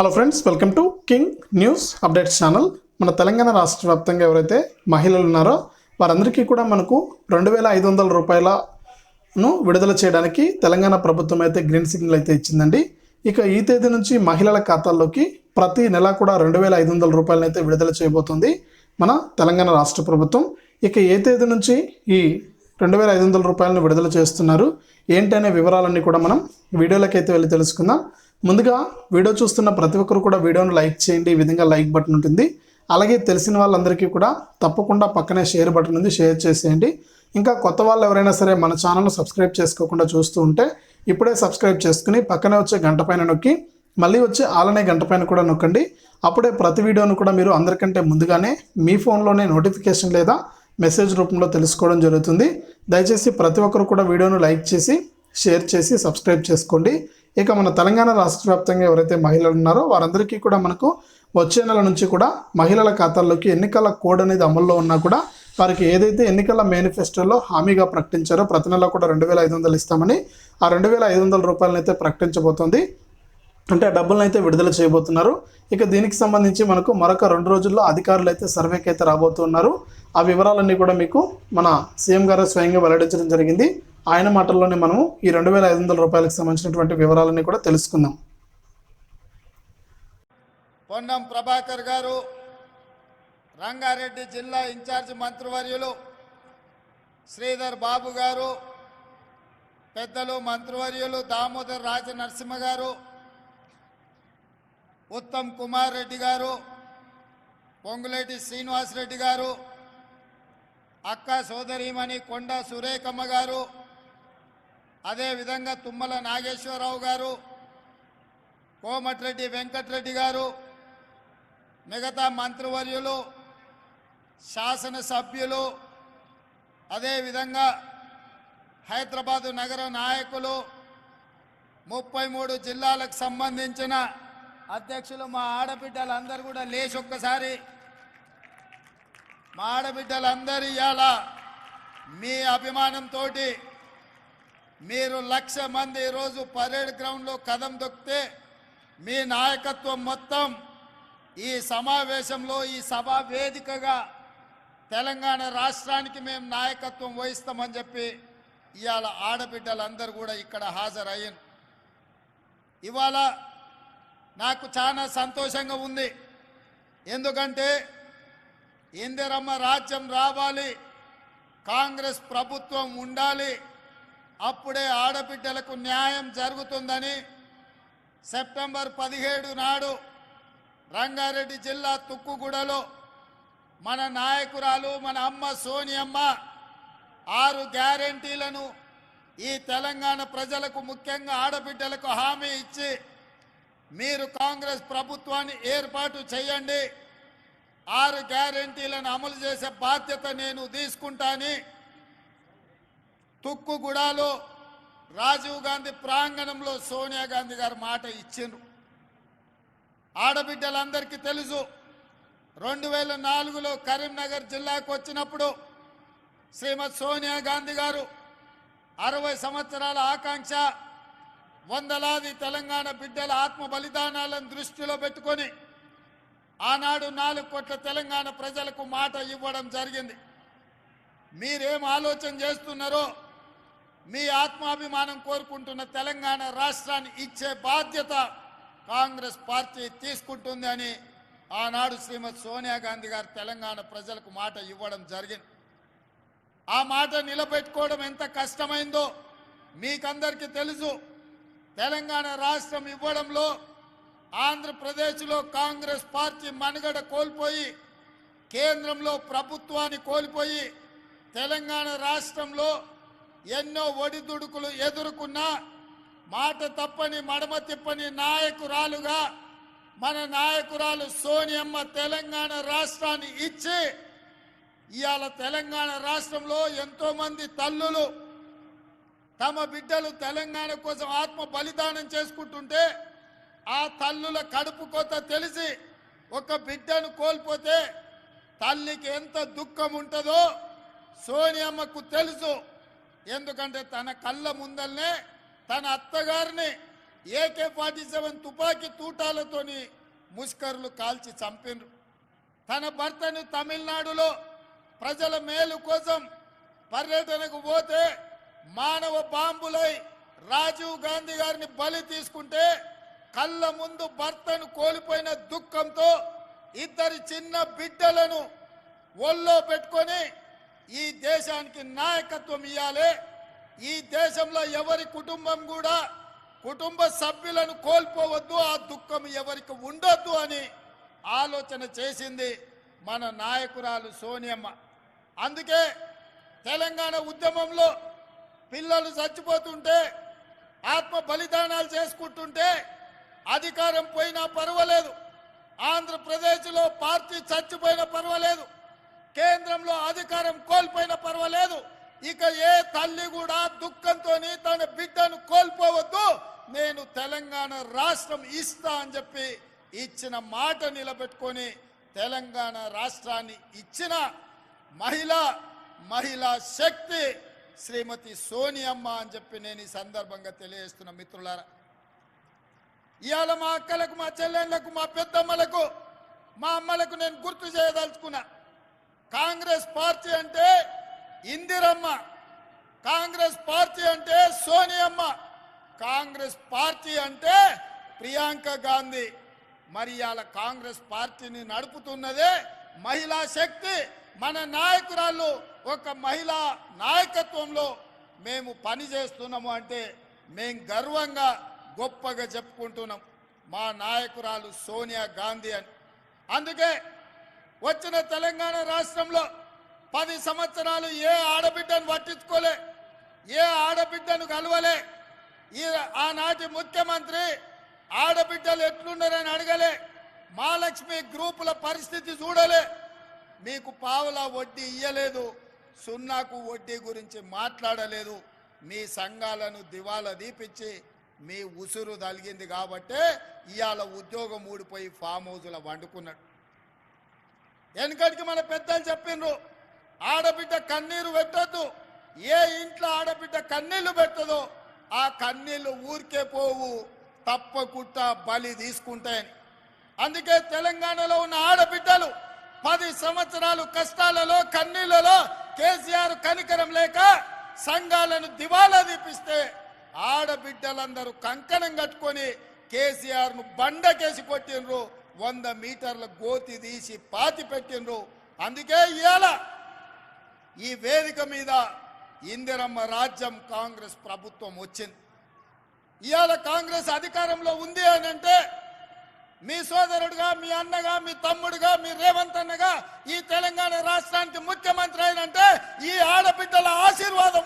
Hello friends, welcome to king news updates channel. మన తెలంగాణ రాష్ట్ర వ్యాప్తంగా ఎవరైతే మహిళలు ఉన్నారో వారందరికీ కూడా మనకు 2500 రూపాయలను విడుదల చేయడానికి తెలంగాణ ప్రభుత్వం అయితే గ్రీన్ సిగ్నల్ అయితే ఇచ్చిందండి. ఇక ఈ తేదీ నుంచి మహిళల ఖాతాల్లోకి ప్రతి నెల కూడా 2500 రూపాయలను అయితే విడుదల చేయబోతుంది మన తెలంగాణ రాష్ట్ర ప్రభుత్వం. ఇక ఏ తేదీ నుంచి ఈ 2500 రూపాయలను విడుదల చేస్తున్నారు ఏంటనే వివరాలన్నీ కూడా మనం వీడియోలకైతే వెళ్ళి తెలుసుకుందాం. ముందుగా వీడియో చూస్తున్న ప్రతి ఒక్కరు కూడా వీడియోను లైక్ చేయండి. ఈ విధంగా లైక్ బటన్ ఉంటుంది. అలాగే తెలిసిన వాళ్ళందరికీ కూడా తప్పకుండా పక్కనే షేర్ బటన్ ఉంది, షేర్ చేసేయండి. ఇంకా కొత్త వాళ్ళు ఎవరైనా సరే మన ఛానల్ను సబ్స్క్రైబ్ చేసుకోకుండా చూస్తూ ఉంటే ఇప్పుడే సబ్స్క్రైబ్ చేసుకుని పక్కనే వచ్చే గంట పైన నొక్కి మళ్ళీ వచ్చే ఆలనే గంట పైన కూడా నొక్కండి. అప్పుడే ప్రతి వీడియోను కూడా మీరు అందరికంటే ముందుగానే మీ ఫోన్లోనే నోటిఫికేషన్ లేదా మెసేజ్ రూపంలో తెలుసుకోవడం జరుగుతుంది. దయచేసి ప్రతి ఒక్కరు కూడా వీడియోను లైక్ చేసి షేర్ చేసి సబ్స్క్రైబ్ చేసుకోండి. ఇక మన తెలంగాణ రాష్ట్ర వ్యాప్తంగా ఎవరైతే మహిళలు ఉన్నారో వారందరికీ కూడా మనకు వచ్చే నెల నుంచి కూడా మహిళల ఖాతాల్లోకి ఎన్నికల కోడ్ అనేది అమల్లో ఉన్నా కూడా వారికి ఏదైతే ఎన్నికల మేనిఫెస్టోలో హామీగా ప్రకటించారో ప్రతి నెల కూడా 2500 ఇస్తామని ఆ 2500 రూపాయలను అయితే ప్రకటించబోతోంది. అంటే ఆ డబ్బులను అయితే విడుదల చేయబోతున్నారు. ఇక దీనికి సంబంధించి మనకు మరొక 2 రోజుల్లో అధికారులు అయితే సర్వేకి అయితే రాబోతున్నారు. ఆ వివరాలన్నీ కూడా మీకు మన సీఎం గారు స్వయంగా వెల్లడించడం జరిగింది. ఆయన మాటల్లోనే మనము ఈ 2500 రూపాయలకు సంబంధించినటువంటి వివరాలన్నీ కూడా తెలుసుకుందాం. పొన్నం ప్రభాకర్ గారు, రంగారెడ్డి జిల్లా ఇన్ఛార్జ్ మంత్రివర్యులు శ్రీధర్ బాబు గారు, పెద్దలు మంత్రివర్యులు దామోదర్ రాజ నరసింహ గారు, ఉత్తమ్ కుమార్ రెడ్డి గారు, పొంగులేటి శ్రీనివాసరెడ్డి గారు, అక్క సోదరీమణి కొండ సురేఖమ్మ గారు, అదేవిధంగా తుమ్మల నాగేశ్వరరావు గారు, కోమటిరెడ్డి వెంకటరెడ్డి గారు, మిగతా మంత్రివర్యులు, శాసనసభ్యులు, అదేవిధంగా హైదరాబాదు నగర నాయకులు, 33 జిల్లాలకు సంబంధించిన అధ్యక్షులు, మా ఆడబిడ్డలందరూ కూడా లేచి ఒక్కసారి మా ఆడబిడ్డలందరూ ఇవాళ మీ అభిమానంతో మీరు 1,00,000 మంది ఈరోజు పరేడ్ గ్రౌండ్లో కదం దొక్కితే మీ నాయకత్వం మొత్తం ఈ సమావేశంలో ఈ సభా వేదికగా తెలంగాణ రాష్ట్రానికి మేము నాయకత్వం వహిస్తామని చెప్పి ఇవాళ ఆడబిడ్డలందరూ కూడా ఇక్కడ హాజరయ్యారు. ఇవాళ నాకు చాలా సంతోషంగా ఉంది. ఎందుకంటే ఇందిరమ్మ రాజ్యం రావాలి, కాంగ్రెస్ ప్రభుత్వం ఉండాలి, అప్పుడే ఆడబిడ్డలకు న్యాయం జరుగుతుందని సెప్టెంబర్ 17 నాడు రంగారెడ్డి జిల్లా తుక్కుగూడలో మన నాయకురాలు మన అమ్మ సోనియమ్మ 6 గ్యారెంటీలను ఈ తెలంగాణ ప్రజలకు ముఖ్యంగా ఆడబిడ్డలకు హామీ ఇచ్చి మీరు కాంగ్రెస్ ప్రభుత్వాన్ని ఏర్పాటు చేయండి, 6 గ్యారెంటీలను అమలు చేసే బాధ్యత నేను తీసుకుంటాని తుక్కుగూడలో రాజీవ్ గాంధీ ప్రాంగణంలో సోనియా గాంధీ గారు మాట ఇచ్చిండ్రు. ఆడబిడ్డలందరికీ తెలుసు, 2004లో కరీంనగర్ జిల్లాకు వచ్చినప్పుడు శ్రీమతి సోనియా గాంధీ గారు 60 సంవత్సరాల ఆకాంక్ష, వందలాది తెలంగాణ బిడ్డల ఆత్మ బలిదానాలను దృష్టిలో పెట్టుకొని ఆనాడు 4 కోట్ల తెలంగాణ ప్రజలకు మాట ఇవ్వడం జరిగింది. మీరేం ఆలోచన చేస్తున్నారో మీ ఆత్మాభిమానం కోరుకుంటున్న తెలంగాణ రాష్ట్రాన్ని ఇచ్చే బాధ్యత కాంగ్రెస్ పార్టీ తీసుకుంటుంది అని ఆనాడు శ్రీమతి సోనియా గాంధీ గారు తెలంగాణ ప్రజలకు మాట ఇవ్వడం జరిగింది. ఆ మాట నిలబెట్టుకోవడం ఎంత కష్టమైందో మీకందరికీ తెలుసు. తెలంగాణ రాష్ట్రం ఇవ్వడంలో ఆంధ్రప్రదేశ్లో కాంగ్రెస్ పార్టీ మనుగడ కోల్పోయి కేంద్రంలో ప్రభుత్వాన్ని కోల్పోయి తెలంగాణ రాష్ట్రంలో ఎన్నో ఒడిదుడుకులు ఎదుర్కొన్నా మాట తప్పని మడమ తిప్పని నాయకురాలుగా మన నాయకురాలు సోనియమ్మ తెలంగాణ రాష్ట్రాన్ని ఇచ్చి ఇవాళ తెలంగాణ రాష్ట్రంలో ఎంతోమంది తల్లులు తమ బిడ్డలు తెలంగాణ కోసం ఆత్మ బలిదానం చేసుకుంటుంటే ఆ తల్లుల కడుపు కోత తెలిసి ఒక బిడ్డను కోల్పోతే తల్లికి ఎంత దుఃఖం ఉంటుందో సోనియమ్మకు తెలుసు. ఎందుకంటే తన కళ్ళ ముందల్నే తన అత్తగారిని AK-47 తుపాకీ తూటాలతోని ముష్కరులు కాల్చి చంపిండ్రు. తన భర్తను తమిళనాడులో ప్రజల మేలు కోసం పర్యటనకు పోతే మానవ బాంబులై రాజీవ్ గాంధీ గారిని బలి తీసుకుంటే కళ్ళ ముందు భర్తను కోల్పోయిన దుఃఖంతో ఇద్దరి చిన్న బిడ్డలను ఒళ్ళో పెట్టుకొని ఈ దేశానికి నాయకత్వం ఇవ్వాలి, ఈ దేశంలో ఎవరి కుటుంబం కూడా కుటుంబ సభ్యులను కోల్పోవద్దు, ఆ దుఃఖం ఎవరికి ఉండొద్దు అని ఆలోచన చేసింది మన నాయకురాలు సోనియమ్మ. అందుకే తెలంగాణ ఉద్యమంలో పిల్లలు చచ్చిపోతుంటే, ఆత్మ బలిదానాలు చేసుకుంటుంటే అధికారం పోయినా పర్వాలేదు, ఆంధ్రప్రదేశ్లో పార్టీ చచ్చిపోయినా పర్వాలేదు, కేంద్రంలో అధికారం కోల్పోయినా పర్వాలేదు, ఇక ఏ తల్లి కూడా దుఃఖంతో తన బిడ్డను కోల్పోవద్దు, నేను తెలంగాణ రాష్ట్రం ఇస్తా అని చెప్పి ఇచ్చిన మాట నిలబెట్టుకొని తెలంగాణ రాష్ట్రాన్ని ఇచ్చిన మహిళా శక్తి శ్రీమతి సోనియమ్మ అని చెప్పి నేను ఈ సందర్భంగా తెలియజేస్తున్న మిత్రులారా. ఇవాళ మా అక్కలకు, మా చెల్లెళ్లకు, మా పెద్దమ్మలకు, మా అమ్మలకు నేను గుర్తు చేయదలుచుకున్నా, కాంగ్రెస్ పార్టీ అంటే ఇందిరమ్మ, కాంగ్రెస్ పార్టీ అంటే సోనియమ్మ, కాంగ్రెస్ పార్టీ అంటే ప్రియాంక గాంధీ. మరి ఇవాళ కాంగ్రెస్ పార్టీని నడుపుతున్నదే మహిళా శక్తి. మన నాయకురాళ్ళు ఒక మహిళా నాయకత్వంలో మేము పని చేస్తున్నాము అంటే మేము గర్వంగా గొప్పగా చెప్పుకుంటున్నాం మా నాయకురాలు సోనియా గాంధీ అని. అందుకే వచ్చిన తెలంగాణ రాష్ట్రంలో 10 సంవత్సరాలు ఏ ఆడబిడ్డను పట్టించుకోలే, ఏ ఆడబిడ్డను కలవలే. ఆనాటి ముఖ్యమంత్రి ఆడబిడ్డలు ఎట్లున్నారని అడగలే, మహాలక్ష్మి గ్రూపుల పరిస్థితి చూడలే, మీకు పావలా వడ్డీ ఇయ్యలేదు, సున్నాకు వడ్డీ గురించి మాట్లాడలేదు, మీ సంఘాలను దివాలా దీపించి మీ ఉసురు తలిగింది కాబట్టే ఇవాళ ఉద్యోగం ఊడిపోయి ఫామ్ హౌస్లో వండుకున్నాడు. వెనకటికి మన పెద్దలు చెప్పిండ్రు, ఆడబిడ్డ కన్నీరు పెట్టద్దు, ఏ ఇంట్లో ఆడబిడ్డ కన్నీళ్లు పెట్టదో ఆ కన్నీళ్లు ఊరికే పోవు, తప్పకుండా బలి తీసుకుంటాయని. అందుకే తెలంగాణలో ఉన్న ఆడబిడ్డలు 10 సంవత్సరాలు కష్టాలలో కన్నీళ్లలో కేసీఆర్ కనికరం లేక సంఘాలను దివాలా దీపిస్తే ఆడబిడ్డలందరూ కంకణం కట్టుకొని కేసీఆర్ను బండకేసి కొట్టిండ్రు, 100 మీటర్ల గోతి తీసి పాతి పెట్టిండ్రు. అందుకే ఇవాళ ఈ వేదిక మీద ఇందిరమ్మ రాజ్యం కాంగ్రెస్ ప్రభుత్వం వచ్చింది. ఇవాళ కాంగ్రెస్ అధికారంలో ఉంది అని అంటే మీ సోదరుడుగా, మీ అన్నగా, మీ తమ్ముడుగా, మీ రేవంత్ అన్నగా ఈ తెలంగాణ రాష్ట్రానికి ముఖ్యమంత్రి అయినంటే ఈ ఆడబిడ్డల ఆశీర్వాదం